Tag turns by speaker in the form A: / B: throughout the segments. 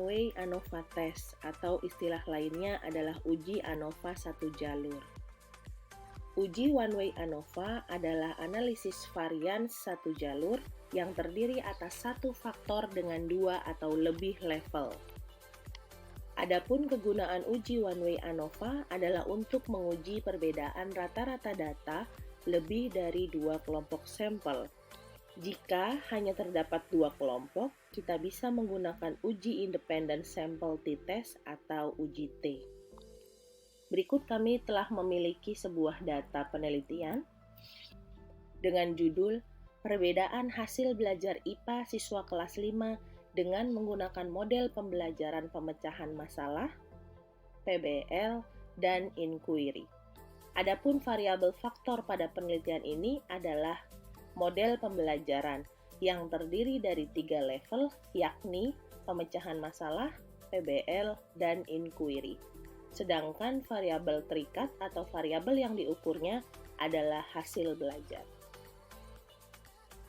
A: one-way ANOVA test atau istilah lainnya adalah uji ANOVA satu jalur. Uji one-way ANOVA adalah analisis varian satu jalur yang terdiri atas satu faktor dengan dua atau lebih level. Adapun kegunaan uji one-way ANOVA adalah untuk menguji perbedaan rata-rata data lebih dari dua kelompok sampel. Jika hanya terdapat dua kelompok, kita bisa menggunakan uji independent sample t-test atau uji T. Berikut kami telah memiliki sebuah data penelitian dengan judul Perbedaan hasil belajar IPA siswa kelas 5 dengan menggunakan model pembelajaran pemecahan masalah, PBL, dan inquiry. Adapun variabel faktor pada penelitian ini adalah model pembelajaran yang terdiri dari 3 level, yakni pemecahan masalah, PBL, dan inquiry. Sedangkan variabel terikat atau variabel yang diukurnya adalah hasil belajar.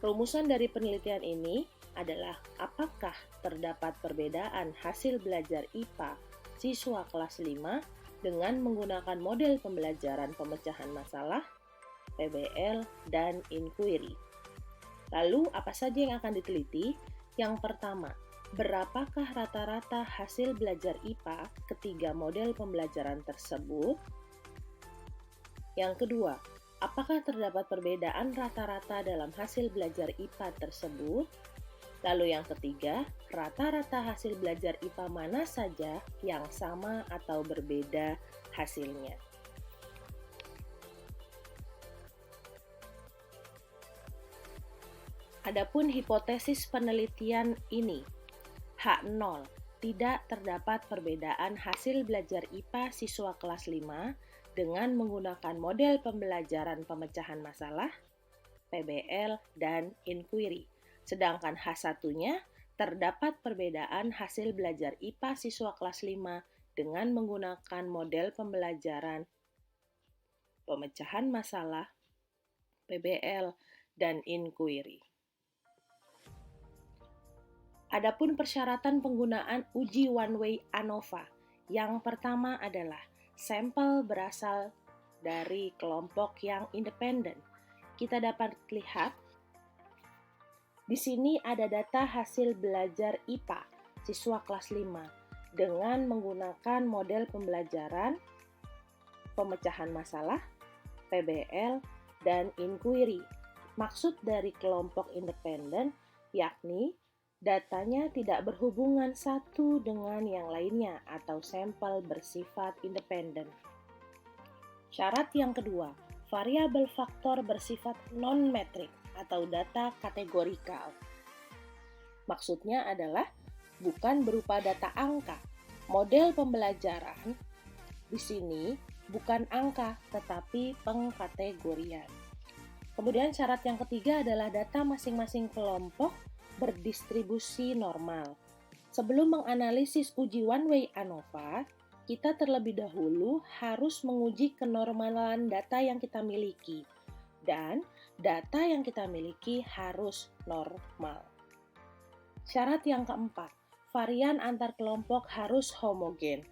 A: Rumusan dari penelitian ini adalah apakah terdapat perbedaan hasil belajar IPA siswa kelas 5 dengan menggunakan model pembelajaran pemecahan masalah, PBL, dan inquiry. Lalu, apa saja yang akan diteliti? Yang pertama, berapakah rata-rata hasil belajar IPA ketiga model pembelajaran tersebut? Yang kedua, apakah terdapat perbedaan rata-rata dalam hasil belajar IPA tersebut? Lalu yang ketiga, rata-rata hasil belajar IPA mana saja yang sama atau berbeda hasilnya? Adapun hipotesis penelitian ini, H0, tidak terdapat perbedaan hasil belajar IPA siswa kelas 5 dengan menggunakan model pembelajaran pemecahan masalah, PBL, dan inquiry. Sedangkan H1-nya, terdapat perbedaan hasil belajar IPA siswa kelas 5 dengan menggunakan model pembelajaran pemecahan masalah, PBL, dan inquiry. Adapun persyaratan penggunaan uji one-way ANOVA, yang pertama adalah sampel berasal dari kelompok yang independen. Kita dapat lihat di sini ada data hasil belajar IPA siswa kelas 5 dengan menggunakan model pembelajaran pemecahan masalah, PBL, dan inquiry. Maksud dari kelompok independen yakni datanya tidak berhubungan satu dengan yang lainnya atau sampel bersifat independen. Syarat yang kedua, variabel faktor bersifat non-metrik atau data kategorikal. Maksudnya adalah bukan berupa data angka. Model pembelajaran di sini bukan angka tetapi pengkategorian. Kemudian syarat yang ketiga adalah data masing-masing kelompok berdistribusi normal. Sebelum menganalisis uji one-way ANOVA, kita terlebih dahulu harus menguji kenormalan data yang kita miliki. Dan data yang kita miliki harus normal. Syarat yang keempat, varian antar kelompok harus homogen.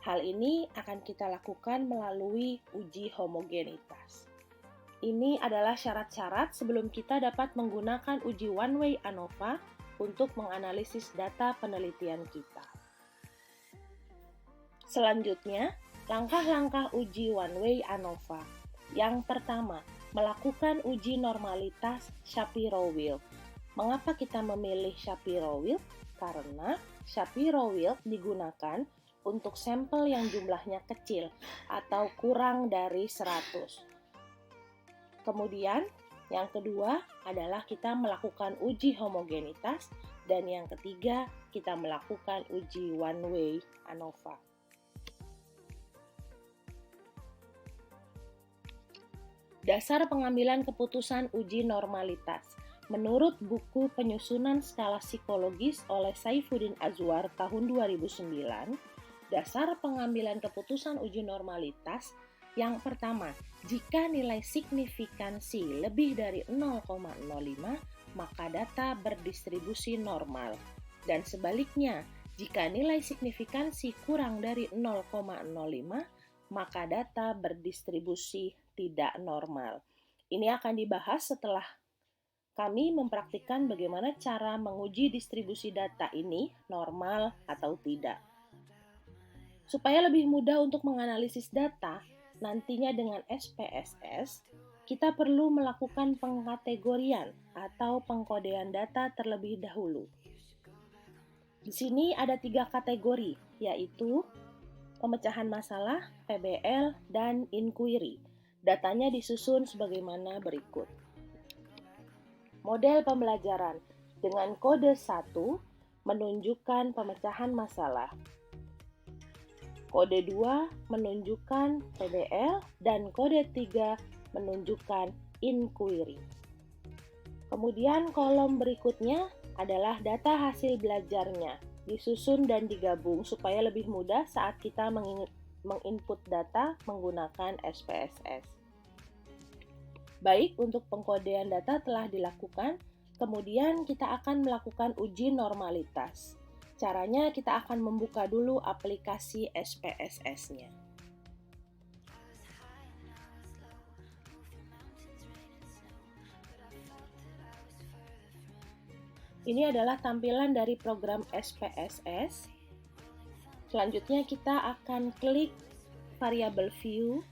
A: Hal ini akan kita lakukan melalui uji homogenitas. Ini adalah syarat-syarat sebelum kita dapat menggunakan uji one-way ANOVA untuk menganalisis data penelitian kita. Selanjutnya, langkah-langkah uji one-way ANOVA. Yang pertama, melakukan uji normalitas Shapiro-Wilk. Mengapa kita memilih Shapiro-Wilk? Karena Shapiro-Wilk digunakan untuk sampel yang jumlahnya kecil atau kurang dari 100. Kemudian, yang kedua adalah kita melakukan uji homogenitas, dan yang ketiga, kita melakukan uji one-way ANOVA. Dasar pengambilan keputusan uji normalitas. Menurut buku Penyusunan Skala Psikologis oleh Saifuddin Azwar tahun 2009, dasar pengambilan keputusan uji normalitas yang pertama, jika nilai signifikansi lebih dari 0,05, maka data berdistribusi normal. Dan sebaliknya, Jika nilai signifikansi kurang dari 0,05, maka data berdistribusi tidak normal. Ini akan dibahas setelah kami mempraktikkan bagaimana cara menguji distribusi data ini normal atau tidak. Supaya lebih mudah untuk menganalisis data, nantinya dengan SPSS, kita perlu melakukan pengkategorian atau pengkodean data terlebih dahulu. Di sini ada 3 kategori, yaitu pemecahan masalah, PBL, dan inquiry. Datanya disusun sebagaimana berikut. Model pembelajaran dengan kode 1 menunjukkan pemecahan masalah. Kode 2 menunjukkan PBL dan kode 3 menunjukkan inquiry. Kemudian kolom berikutnya adalah data hasil belajarnya, disusun dan digabung supaya lebih mudah saat kita menginput data menggunakan SPSS. Baik, untuk pengkodean data telah dilakukan, kemudian kita akan melakukan uji normalitas. Caranya kita akan membuka dulu aplikasi SPSS-nya. Ini adalah tampilan dari program SPSS. Selanjutnya kita akan klik variable view.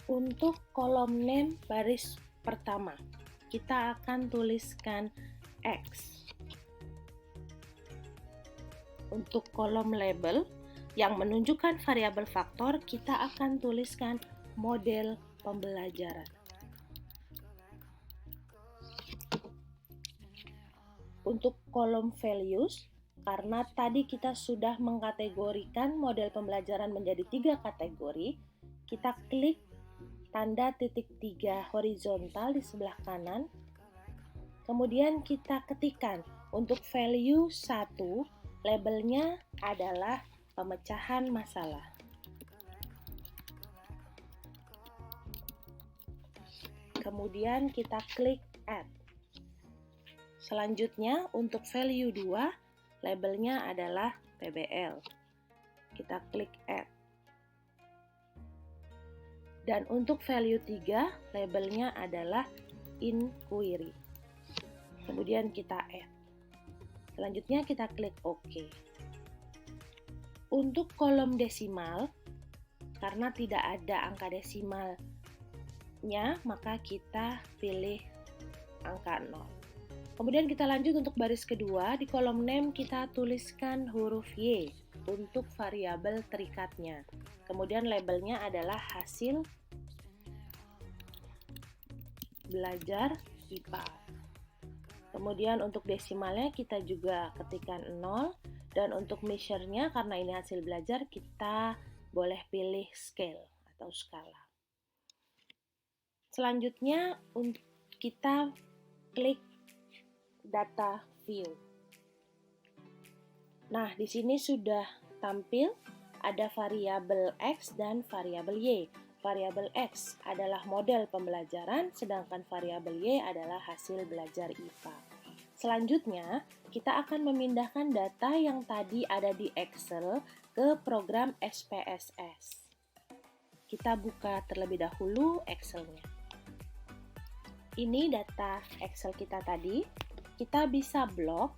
A: Untuk kolom name baris pertama, kita akan tuliskan X. Untuk kolom label yang menunjukkan variabel faktor, kita akan tuliskan model pembelajaran. Untuk kolom values, karena tadi kita sudah mengkategorikan model pembelajaran menjadi 3 kategori, kita klik tanda titik 3 horizontal di sebelah kanan. Kemudian kita ketikkan untuk value 1, labelnya adalah pemecahan masalah. Kemudian kita klik add. Selanjutnya untuk value 2, labelnya adalah PBL. Kita klik add. Dan untuk value 3, labelnya adalah inquiry. Kemudian kita add. Selanjutnya kita klik OK. Untuk kolom desimal, karena tidak ada angka desimalnya, maka kita pilih angka 0. Kemudian kita lanjut untuk baris kedua, di kolom name kita tuliskan huruf Y untuk variabel terikatnya. Kemudian labelnya adalah hasil belajar IPA. Kemudian untuk desimalnya kita juga ketikkan 0, dan untuk measure-nya karena ini hasil belajar kita boleh pilih scale atau skala. Selanjutnya kita klik data view. Nah, di sini sudah tampil ada variabel X dan variabel Y. Variabel X adalah model pembelajaran, sedangkan variabel Y adalah hasil belajar IPA. Selanjutnya, kita akan memindahkan data yang tadi ada di Excel ke program SPSS. Kita buka terlebih dahulu Excel-nya. Ini data Excel kita tadi. Kita bisa blok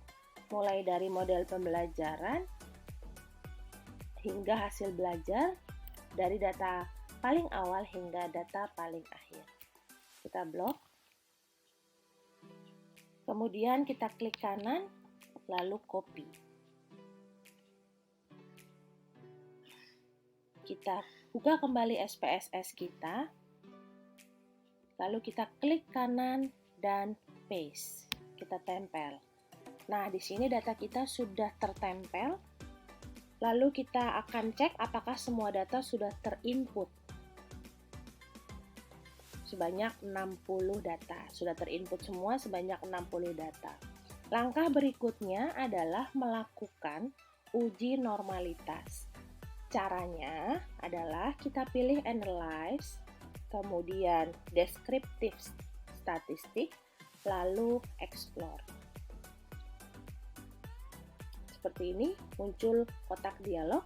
A: mulai dari model pembelajaran hingga hasil belajar, dari data paling awal hingga data paling akhir. Kita blok. Kemudian kita klik kanan, lalu copy. Kita buka kembali SPSS kita, lalu kita klik kanan dan paste. Kita tempel. Nah, di sini data kita sudah tertempel. Lalu kita akan cek apakah semua data sudah terinput. Sebanyak 60 data. Sudah terinput semua sebanyak 60 data. Langkah berikutnya adalah melakukan uji normalitas. Caranya adalah kita pilih analyze, kemudian descriptive statistik, lalu explore. Seperti ini muncul kotak dialog.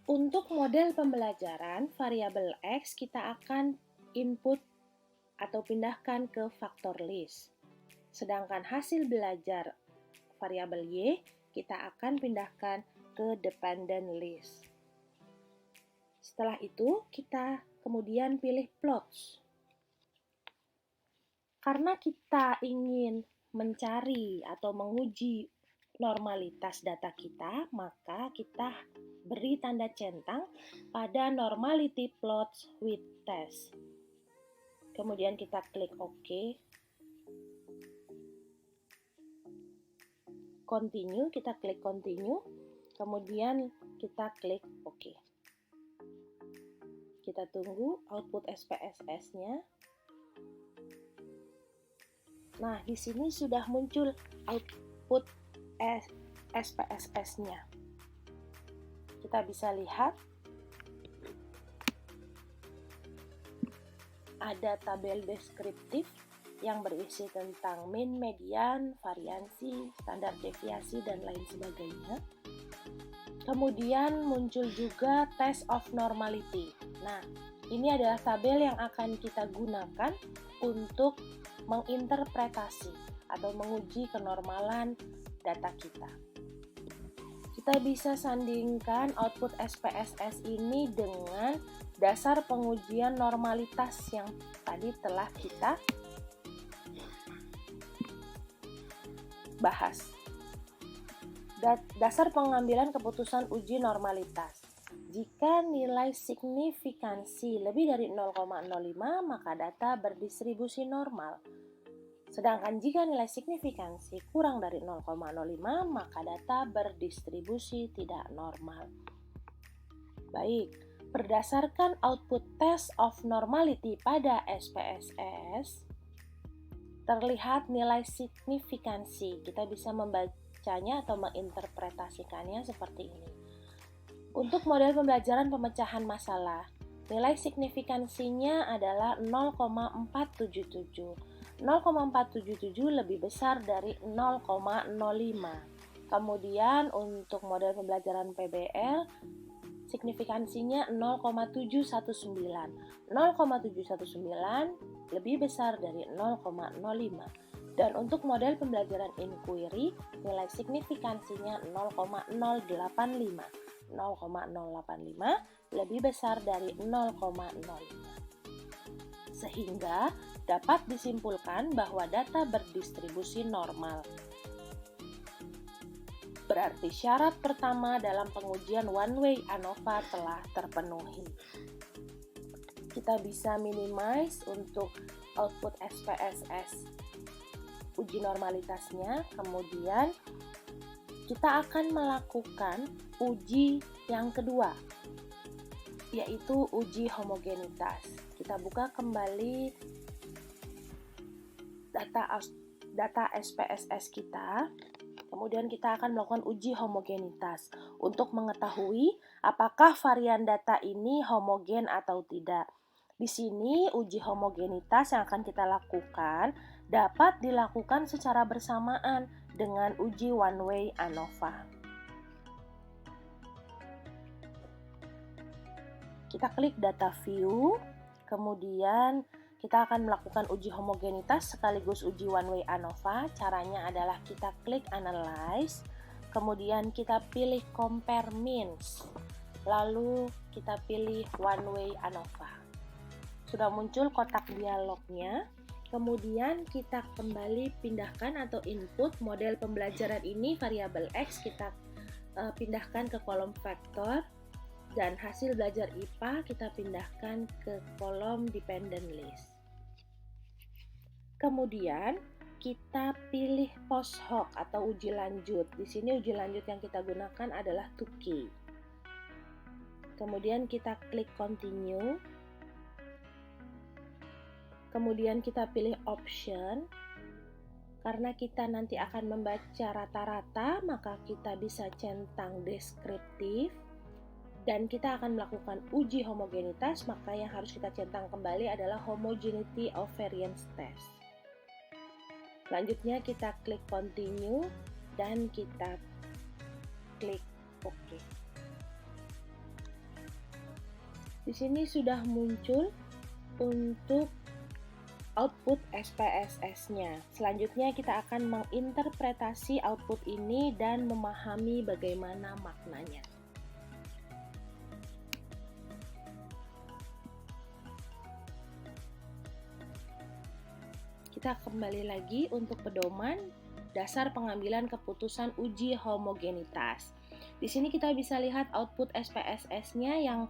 A: Untuk model pembelajaran variabel X kita akan input atau pindahkan ke faktor list. Sedangkan hasil belajar variabel Y kita akan pindahkan ke dependent list. Setelah itu kita kemudian pilih plots. Karena kita ingin mencari atau menguji normalitas data kita, maka kita beri tanda centang pada normality plots with test. Kemudian kita klik OK. Continue, kita klik continue. Kemudian kita klik OK. Kita tunggu output SPSS-nya. Nah, di sini sudah muncul output SPSS-nya. Kita bisa lihat ada tabel deskriptif yang berisi tentang mean, median, variansi, standar deviasi, dan lain sebagainya. Kemudian muncul juga test of normality. Nah, ini adalah tabel yang akan kita gunakan untuk menginterpretasi atau menguji kenormalan data kita. Kita bisa sandingkan output SPSS ini dengan dasar pengujian normalitas yang tadi telah kita bahas. Dasar pengambilan keputusan uji normalitas. Jika nilai signifikansi lebih dari 0,05, maka data berdistribusi normal. Sedangkan jika nilai signifikansi kurang dari 0,05, maka data berdistribusi tidak normal. Baik, berdasarkan output test of normality pada SPSS, terlihat nilai signifikansi. Kita bisa membacanya atau menginterpretasikannya seperti ini. Untuk model pembelajaran pemecahan masalah, nilai signifikansinya adalah 0,477. 0,477 lebih besar dari 0,05. Kemudian untuk model pembelajaran PBL, signifikansinya 0,719. 0,719 lebih besar dari 0,05. Dan untuk model pembelajaran inquiry, nilai signifikansinya 0,085. 0,085 lebih besar dari 0,05. Sehingga dapat disimpulkan bahwa data berdistribusi normal. Berarti syarat pertama dalam pengujian one-way ANOVA telah terpenuhi. Kita bisa minimize untuk output SPSS uji normalitasnya, kemudian kita akan melakukan uji yang kedua, yaitu uji homogenitas. Kita buka kembali data SPSS kita, kemudian kita akan melakukan uji homogenitas untuk mengetahui apakah varian data ini homogen atau tidak. Di sini uji homogenitas yang akan kita lakukan dapat dilakukan secara bersamaan dengan uji one-way ANOVA. Kita klik data view, kemudian kita akan melakukan uji homogenitas sekaligus uji one-way ANOVA. Caranya adalah kita klik analyze, kemudian kita pilih compare means, lalu kita pilih one-way ANOVA. Sudah muncul kotak dialognya. Kemudian kita kembali pindahkan atau input model pembelajaran ini variabel X, kita pindahkan ke kolom vektor, dan hasil belajar IPA kita pindahkan ke kolom dependent list. Kemudian kita pilih post hoc atau uji lanjut. Di sini uji lanjut yang kita gunakan adalah Tukey. Kemudian kita klik continue. Kemudian kita pilih option. Karena kita nanti akan membaca rata-rata, maka kita bisa centang deskriptif. Dan kita akan melakukan uji homogenitas, maka yang harus kita centang kembali adalah homogeneity of variance test. Selanjutnya kita klik continue dan kita klik OK. Di sini sudah muncul untuk output SPSS-nya. Selanjutnya kita akan menginterpretasi output ini dan memahami bagaimana maknanya. Kita kembali lagi untuk pedoman dasar pengambilan keputusan uji homogenitas. Di sini kita bisa lihat output SPSS-nya yang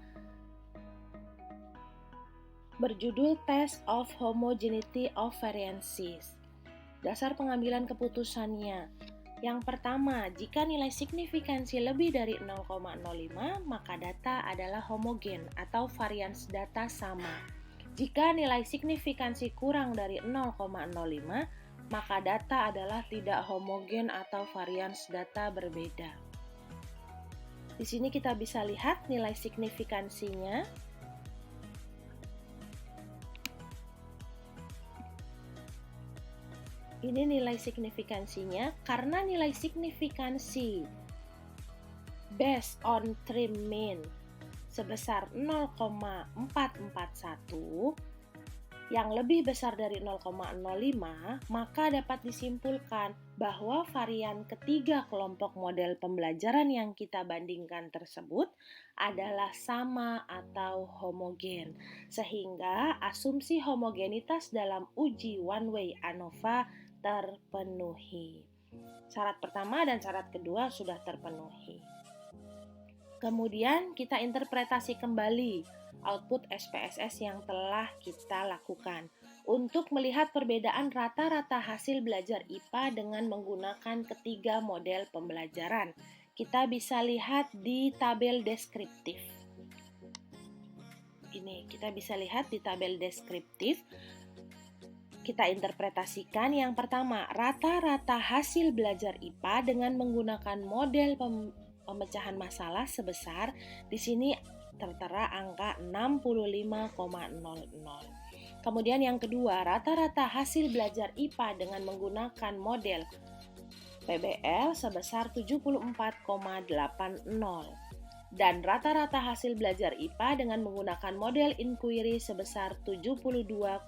A: berjudul Test of Homogeneity of Variances. Dasar pengambilan keputusannya. Yang pertama, jika nilai signifikansi lebih dari 0,05, maka data adalah homogen atau varians data sama. Jika nilai signifikansi kurang dari 0,05, maka data adalah tidak homogen atau varians data berbeda. Di sini kita bisa lihat nilai signifikansinya. Ini nilai signifikansinya karena nilai signifikansi based on trim mean sebesar 0,441 yang lebih besar dari 0,05, maka dapat disimpulkan bahwa varian ketiga kelompok model pembelajaran yang kita bandingkan tersebut adalah sama atau homogen, sehingga asumsi homogenitas dalam uji one-way ANOVA terpenuhi. Syarat pertama dan syarat kedua sudah terpenuhi. Kemudian kita interpretasi kembali output SPSS yang telah kita lakukan untuk melihat perbedaan rata-rata hasil belajar IPA dengan menggunakan ketiga model pembelajaran. Kita bisa lihat di tabel deskriptif. Ini kita bisa lihat di tabel deskriptif. Kita interpretasikan yang pertama, rata-rata hasil belajar IPA dengan menggunakan model pemecahan masalah sebesar, di sini tertera angka 65,00. Kemudian yang kedua, rata-rata hasil belajar IPA dengan menggunakan model PBL sebesar 74,80. Dan rata-rata hasil belajar IPA dengan menggunakan model inquiry sebesar 72,70.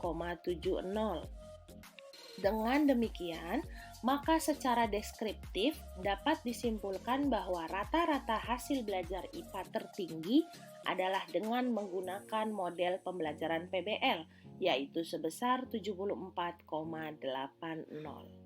A: Dengan demikian, maka secara deskriptif dapat disimpulkan bahwa rata-rata hasil belajar IPA tertinggi adalah dengan menggunakan model pembelajaran PBL, yaitu sebesar 74,80.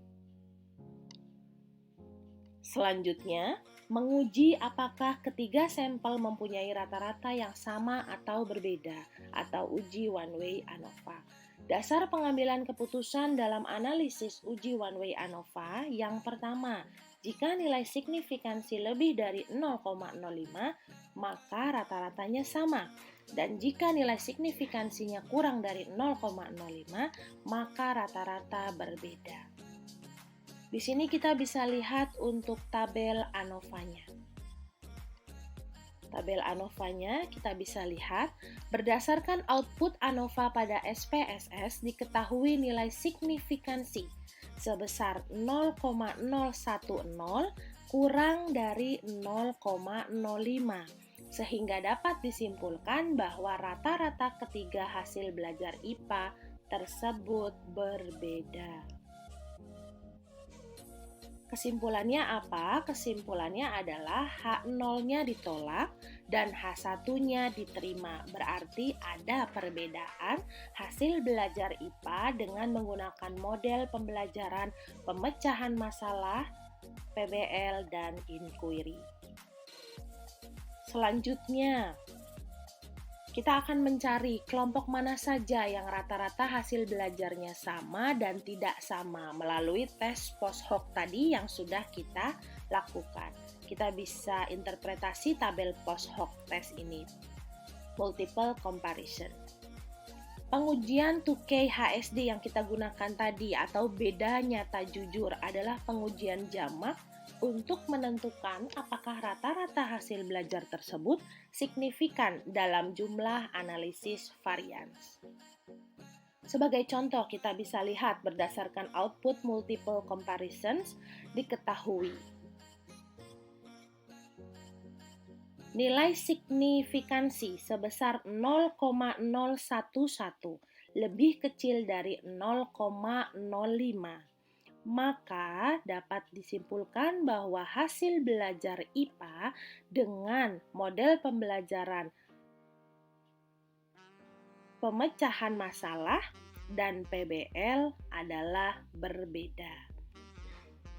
A: Selanjutnya, menguji apakah ketiga sampel mempunyai rata-rata yang sama atau berbeda, atau uji one-way ANOVA. Dasar pengambilan keputusan dalam analisis uji one-way ANOVA yang pertama, jika nilai signifikansi lebih dari 0,05, maka rata-ratanya sama. Dan jika nilai signifikansinya kurang dari 0,05, maka rata-rata berbeda. Di sini kita bisa lihat untuk tabel ANOVA-nya. Tabel ANOVA-nya kita bisa lihat, berdasarkan output ANOVA pada SPSS diketahui nilai signifikansi sebesar 0,010 kurang dari 0,05, sehingga dapat disimpulkan bahwa rata-rata ketiga hasil belajar IPA tersebut berbeda. Kesimpulannya apa? Kesimpulannya adalah H0-nya ditolak dan H1-nya diterima. Berarti ada perbedaan hasil belajar IPA dengan menggunakan model pembelajaran pemecahan masalah, PBL, dan inquiry. Selanjutnya, kita akan mencari kelompok mana saja yang rata-rata hasil belajarnya sama dan tidak sama melalui tes post hoc tadi yang sudah kita lakukan. Kita bisa interpretasi tabel post hoc tes ini. Multiple comparison. Pengujian 2K HSD yang kita gunakan tadi atau beda nyata jujur adalah pengujian jamak untuk menentukan apakah rata-rata hasil belajar tersebut signifikan dalam jumlah analisis varians. Sebagai contoh, kita bisa lihat berdasarkan output multiple comparisons diketahui nilai signifikansi sebesar 0,011 lebih kecil dari 0,05. Maka dapat disimpulkan bahwa hasil belajar IPA dengan model pembelajaran pemecahan masalah dan PBL adalah berbeda.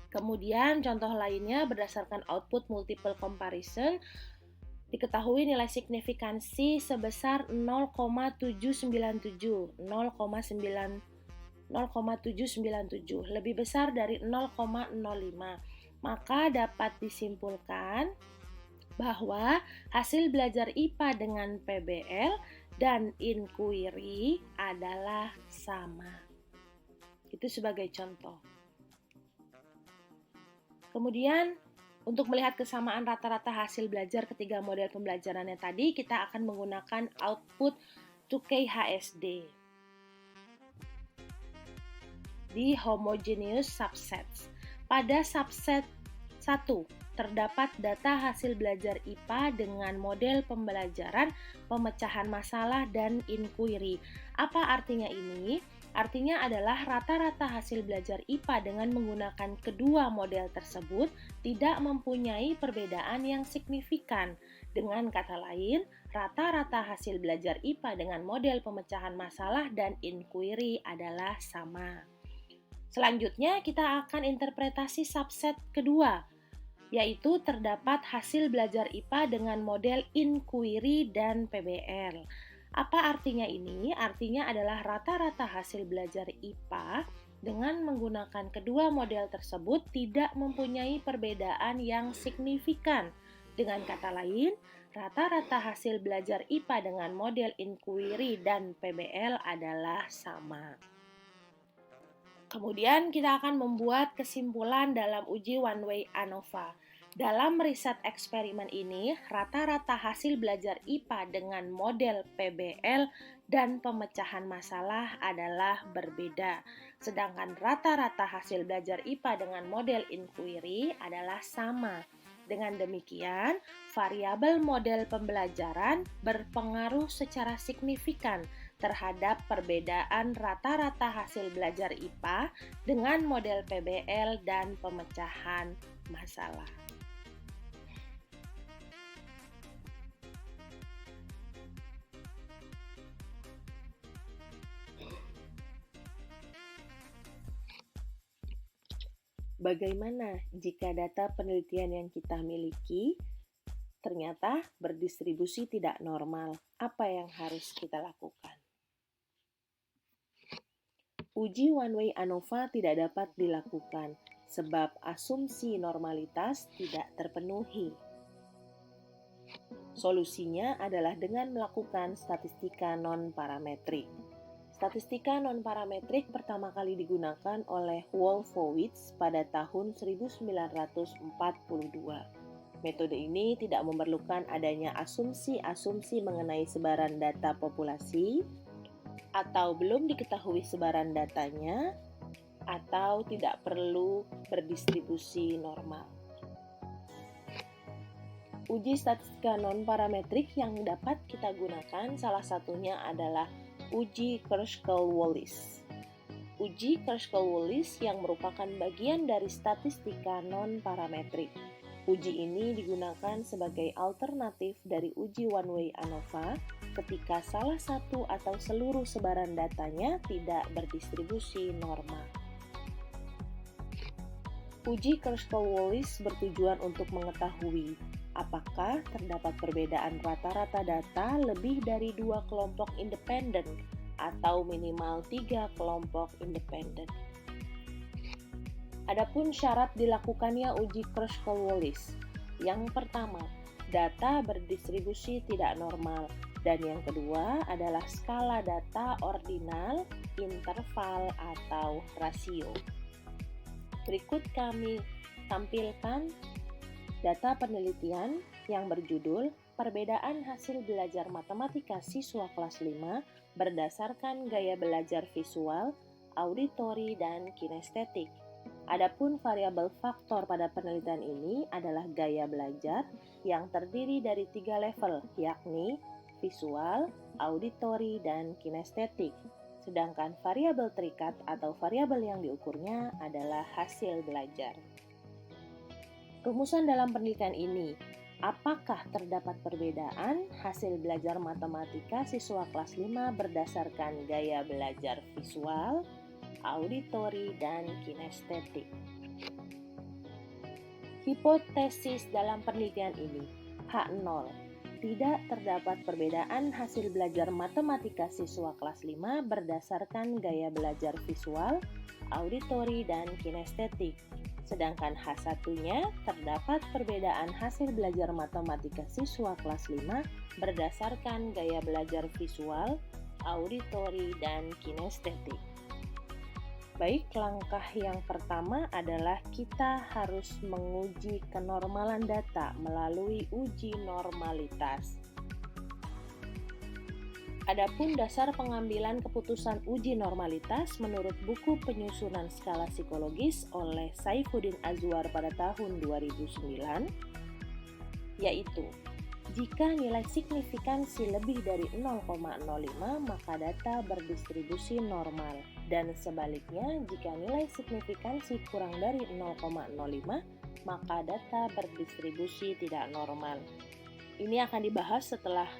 A: Kemudian contoh lainnya berdasarkan output multiple comparison diketahui nilai signifikansi sebesar 0,797 lebih besar dari 0,05. Maka dapat disimpulkan bahwa hasil belajar IPA dengan PBL dan inquiry adalah sama. Itu sebagai contoh. Kemudian, untuk melihat kesamaan rata-rata hasil belajar ketiga model pembelajarannya tadi, kita akan menggunakan output 2KHSD di homogeneous subsets. Pada subset 1, terdapat data hasil belajar IPA dengan model pembelajaran pemecahan masalah dan inquiry. Apa artinya ini? Artinya adalah rata-rata hasil belajar IPA dengan menggunakan kedua model tersebut tidak mempunyai perbedaan yang signifikan. Dengan kata lain, rata-rata hasil belajar IPA dengan model pemecahan masalah dan inquiry adalah sama. Selanjutnya kita akan interpretasi subset kedua, yaitu terdapat hasil belajar IPA dengan model inquiry dan PBL. Apa artinya ini? Artinya adalah rata-rata hasil belajar IPA dengan menggunakan kedua model tersebut tidak mempunyai perbedaan yang signifikan. Dengan kata lain, rata-rata hasil belajar IPA dengan model inquiry dan PBL adalah sama. Kemudian kita akan membuat kesimpulan dalam uji one-way ANOVA. Dalam riset eksperimen ini, rata-rata hasil belajar IPA dengan model PBL dan pemecahan masalah adalah berbeda. Sedangkan rata-rata hasil belajar IPA dengan model inquiry adalah sama. Dengan demikian, variabel model pembelajaran berpengaruh secara signifikan terhadap perbedaan rata-rata hasil belajar IPA dengan model PBL dan pemecahan masalah. Bagaimana jika data penelitian yang kita miliki ternyata berdistribusi tidak normal? Apa yang harus kita lakukan? Uji one-way ANOVA tidak dapat dilakukan sebab asumsi normalitas tidak terpenuhi. Solusinya adalah dengan melakukan statistika non-parametrik. Statistika non-parametrik pertama kali digunakan oleh Wolfowitz pada tahun 1942. Metode ini tidak memerlukan adanya asumsi-asumsi mengenai sebaran data populasi, atau belum diketahui sebaran datanya, atau tidak perlu berdistribusi normal. Uji statistika non-parametrik yang dapat kita gunakan salah satunya adalah uji Kruskal-Wallis. Uji Kruskal-Wallis yang merupakan bagian dari statistika non-parametrik. Uji ini digunakan sebagai alternatif dari uji one-way ANOVA ketika salah satu atau seluruh sebaran datanya tidak berdistribusi normal. Uji Kruskal-Wallis bertujuan untuk mengetahui apakah terdapat perbedaan rata-rata data lebih dari 2 kelompok independen atau minimal 3 kelompok independen. Adapun syarat dilakukannya uji Kruskal-Wallis. Yang pertama, data berdistribusi tidak normal, dan yang kedua adalah skala data ordinal, interval, atau rasio. Berikut kami tampilkan data penelitian yang berjudul perbedaan hasil belajar matematika siswa kelas 5 berdasarkan gaya belajar visual, auditori, dan kinestetik. Adapun variabel faktor pada penelitian ini adalah gaya belajar yang terdiri dari 3 level, yakni visual, auditori, dan kinestetik. Sedangkan variabel terikat atau variabel yang diukurnya adalah hasil belajar. Rumusan dalam penelitian ini, apakah terdapat perbedaan hasil belajar matematika siswa kelas 5 berdasarkan gaya belajar visual, auditori, dan kinestetik? Hipotesis dalam penelitian ini, H0. Tidak terdapat perbedaan hasil belajar matematika siswa kelas 5 berdasarkan gaya belajar visual, auditori, dan kinestetik. Sedangkan H1-nya terdapat perbedaan hasil belajar matematika siswa kelas 5 berdasarkan gaya belajar visual, auditori, dan kinestetik. Baik, langkah yang pertama adalah kita harus menguji kenormalan data melalui uji normalitas. Adapun dasar pengambilan keputusan uji normalitas menurut buku penyusunan skala psikologis oleh Saifuddin Azwar pada tahun 2009, yaitu jika nilai signifikansi lebih dari 0,05 maka data berdistribusi normal, dan sebaliknya jika nilai signifikansi kurang dari 0,05 maka data berdistribusi tidak normal. Ini akan dibahas setelah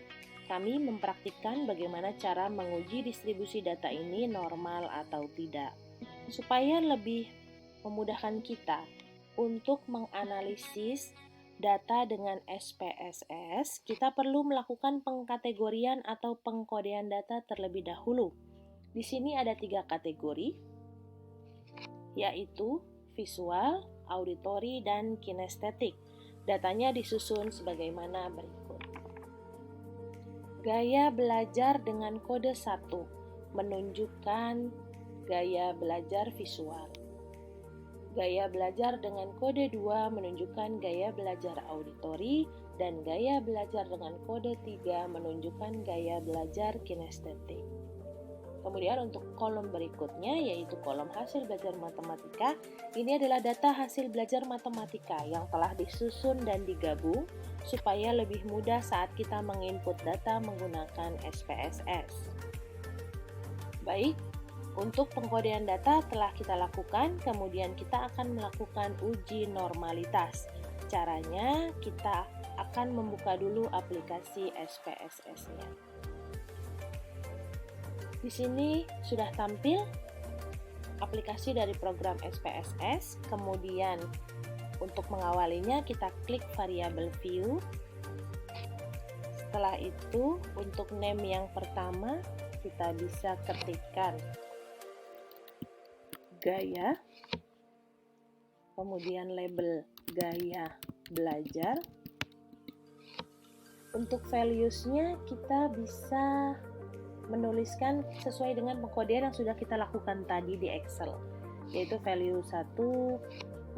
A: kami mempraktikkan bagaimana cara menguji distribusi data ini normal atau tidak. Supaya lebih memudahkan kita untuk menganalisis data dengan SPSS, kita perlu melakukan pengkategorian atau pengkodean data terlebih dahulu. Di sini ada 3 kategori, yaitu visual, auditori, dan kinestetik. Datanya disusun sebagaimana berikut. Gaya belajar dengan kode 1 menunjukkan gaya belajar visual. Gaya belajar dengan kode 2 menunjukkan gaya belajar auditori, dan gaya belajar dengan kode 3 menunjukkan gaya belajar kinestetik. Kemudian untuk kolom berikutnya, yaitu kolom hasil belajar matematika, ini adalah data hasil belajar matematika yang telah disusun dan digabung supaya lebih mudah saat kita menginput data menggunakan SPSS. Baik, untuk pengkodean data telah kita lakukan, kemudian kita akan melakukan uji normalitas. Caranya, kita akan membuka dulu aplikasi SPSS-nya. Di sini sudah tampil aplikasi dari program SPSS, kemudian untuk mengawalinya kita klik variabel view. Setelah itu untuk name yang pertama kita bisa ketikkan gaya, kemudian label gaya belajar. Untuk values-nya kita bisa menuliskan sesuai dengan pengkodean yang sudah kita lakukan tadi di Excel, yaitu value 1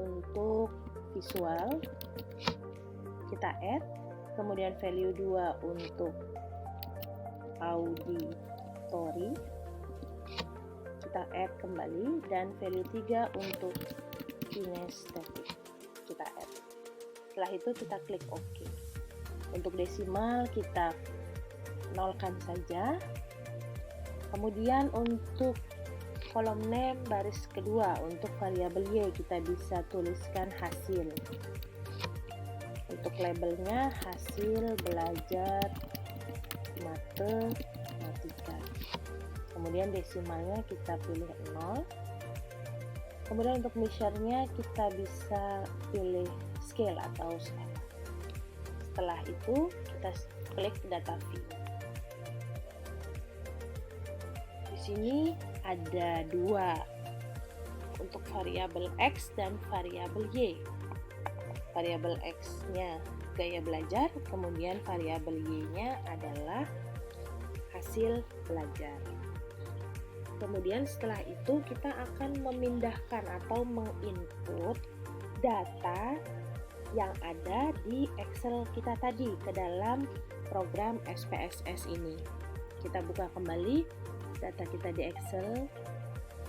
A: untuk visual kita add, kemudian value 2 untuk auditori kita add kembali, dan value 3 untuk kinestetik kita add. Setelah itu kita klik OK. Untuk desimal kita nolkan saja. Kemudian untuk kolom name baris kedua untuk variabel Y kita bisa tuliskan hasil. Untuk labelnya hasil belajar matematika. Kemudian desimalnya kita pilih 0. Kemudian untuk measure-nya kita bisa pilih scale atau skala. Setelah itu kita klik data view. Di sini ada 2 untuk variabel X dan variabel Y. Variabel X-nya gaya belajar, kemudian variabel Y-nya adalah hasil belajar. Kemudian setelah itu kita akan memindahkan atau menginput data yang ada di Excel kita tadi ke dalam program SPSS ini. Kita buka kembali data kita di Excel.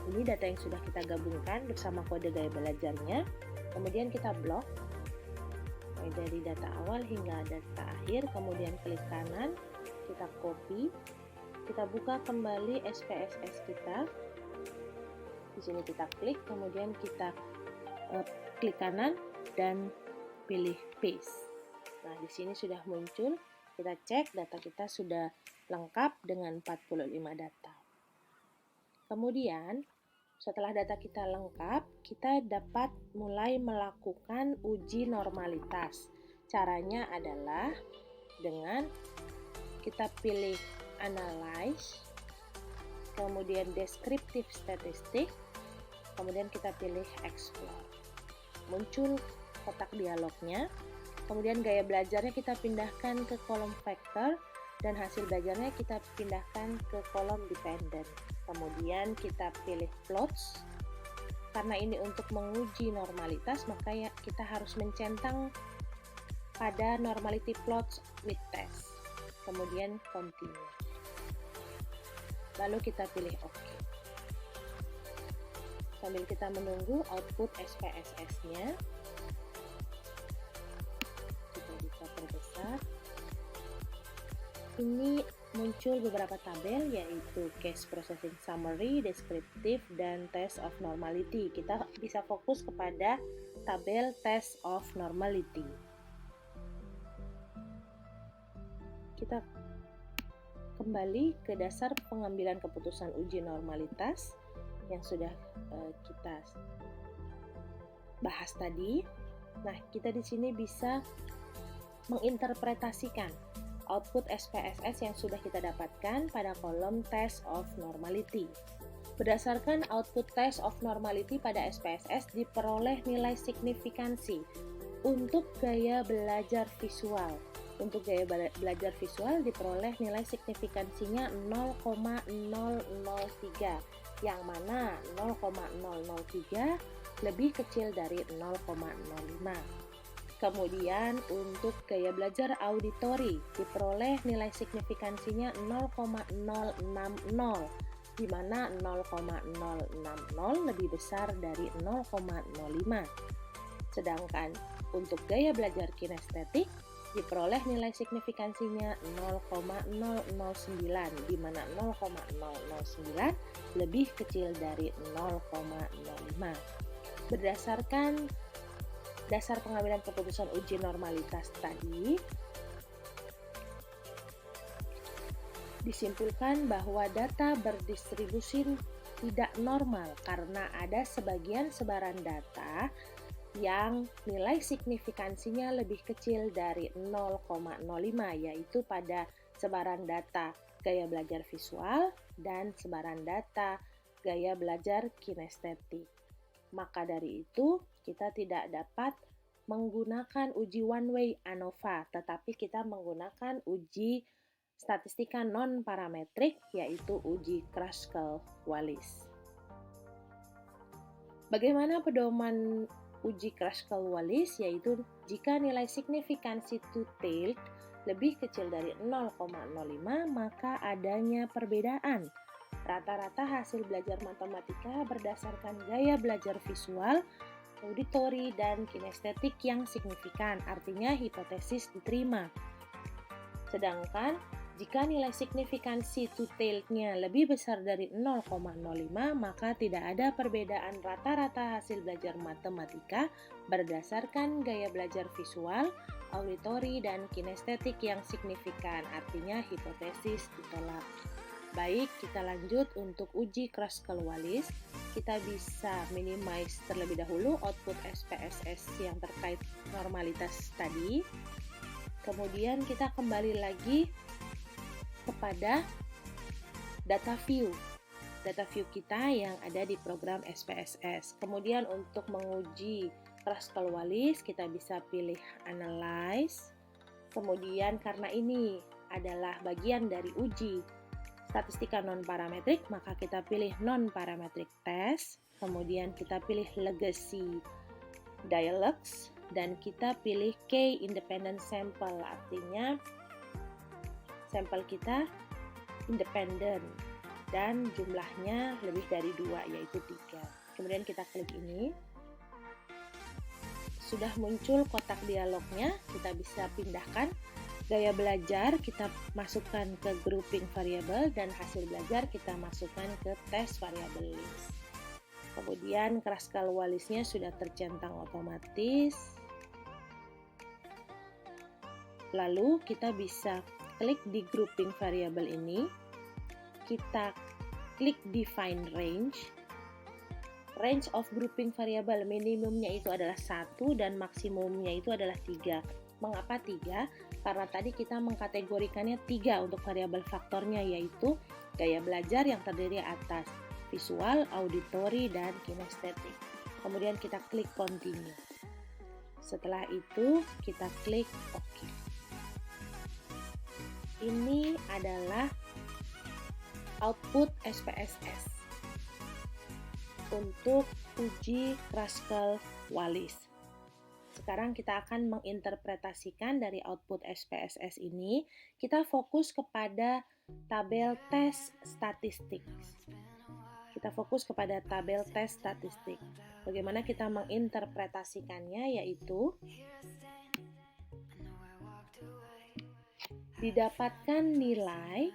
A: Ini data yang sudah kita gabungkan bersama kode gaya belajarnya. Kemudian kita blok mulai dari data awal hingga data akhir, kemudian klik kanan, kita copy, kita buka kembali SPSS kita. Di sini kita klik, kemudian kita klik kanan dan pilih paste. Nah, di sini sudah muncul. Kita cek data kita sudah lengkap dengan 45 data. Kemudian, setelah data kita lengkap, kita dapat mulai melakukan uji normalitas. Caranya adalah dengan kita pilih Analyze, kemudian Descriptive Statistic, kemudian kita pilih Explore. Muncul kotak dialognya, kemudian gaya belajarnya kita pindahkan ke kolom vektor, dan hasil belajarnya kita pindahkan ke kolom dependent. Kemudian kita pilih plots. Karena ini untuk menguji normalitas, maka kita harus mencentang pada normality plots with test. Kemudian continue. Lalu kita pilih OK. Sambil kita menunggu output SPSS-nya, kita bisa perbesar. Ini muncul beberapa tabel, yaitu Case Processing Summary, Descriptive, dan Test of Normality. Kita bisa fokus kepada tabel Test of Normality. Kita kembali ke dasar pengambilan keputusan uji normalitas yang sudah kita bahas tadi. Nah, kita di sini bisa menginterpretasikan output SPSS yang sudah kita dapatkan pada kolom Test of Normality. Berdasarkan output Test of Normality pada SPSS diperoleh nilai signifikansi untuk gaya belajar visual. Untuk gaya belajar visual diperoleh nilai signifikansinya 0,003, yang mana 0,003 lebih kecil dari 0,05. Kemudian untuk gaya belajar auditori diperoleh nilai signifikansinya 0,060, di mana 0,060 lebih besar dari 0,05. Sedangkan untuk gaya belajar kinestetik diperoleh nilai signifikansinya 0,009, di mana 0,009 lebih kecil dari 0,05. Berdasarkan dasar pengambilan keputusan uji normalitas tadi, disimpulkan bahwa data berdistribusi tidak normal karena ada sebagian sebaran data yang nilai signifikansinya lebih kecil dari 0,05, yaitu pada sebaran data gaya belajar visual dan sebaran data gaya belajar kinestetik. Maka dari itu, kita tidak dapat menggunakan uji one-way ANOVA, tetapi kita menggunakan uji statistika non-parametrik, yaitu uji Kruskal-Wallis. Bagaimana pedoman uji Kruskal-Wallis? Yaitu jika nilai signifikansi two-tailed lebih kecil dari 0,05, maka adanya perbedaan. Rata-rata hasil belajar matematika berdasarkan gaya belajar visual, auditori, dan kinestetik yang signifikan, artinya hipotesis diterima. Sedangkan jika nilai signifikansi two-tailed-nya lebih besar dari 0,05, maka tidak ada perbedaan rata-rata hasil belajar matematika berdasarkan gaya belajar visual, auditori, dan kinestetik yang signifikan, artinya hipotesis ditolak. Baik, kita lanjut untuk uji Kruskal-Wallis. Kita bisa minimize terlebih dahulu output SPSS yang terkait normalitas tadi. Kemudian kita kembali lagi kepada data view kita yang ada di program SPSS. Kemudian untuk menguji Kruskal-Wallis kita bisa pilih Analyze. Kemudian karena ini adalah bagian dari uji statistika non-parametrik, maka kita pilih non-parametric test. Kemudian kita pilih Legacy Dialogues. dan kita pilih K independent sample, artinya sampel kita independen dan jumlahnya lebih dari 2, yaitu 3. Kemudian kita klik ini. Sudah muncul kotak dialognya, kita bisa pindahkan gaya belajar, kita masukkan ke grouping variabel, dan hasil belajar kita masukkan ke tes variabel list. Kemudian keras listnya sudah tercentang otomatis. Lalu kita bisa klik di grouping variabel ini, kita klik define range. Range of grouping variabel minimumnya itu adalah 1 dan maksimumnya itu adalah 3. Mengapa 3? Karena tadi kita mengkategorikannya 3 untuk variabel faktornya, yaitu gaya belajar yang terdiri atas visual, auditory, dan kinestetik. Kemudian kita klik continue. Setelah itu kita klik OK. Ini adalah output SPSS untuk uji Kruskal-Wallis. Sekarang kita akan menginterpretasikan dari output SPSS ini, kita fokus kepada tabel tes statistik. Bagaimana kita menginterpretasikannya, yaitu didapatkan nilai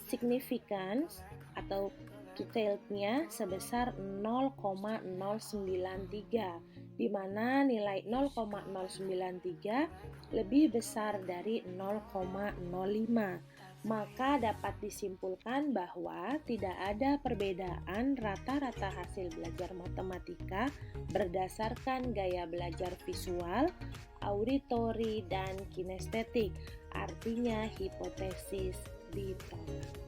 A: significance atau detailnya sebesar 0,093, di mana nilai 0,093 lebih besar dari 0,05. Maka dapat disimpulkan bahwa tidak ada perbedaan rata-rata hasil belajar matematika berdasarkan gaya belajar visual, auditory, dan kinestetik. Artinya hipotesis ditolak.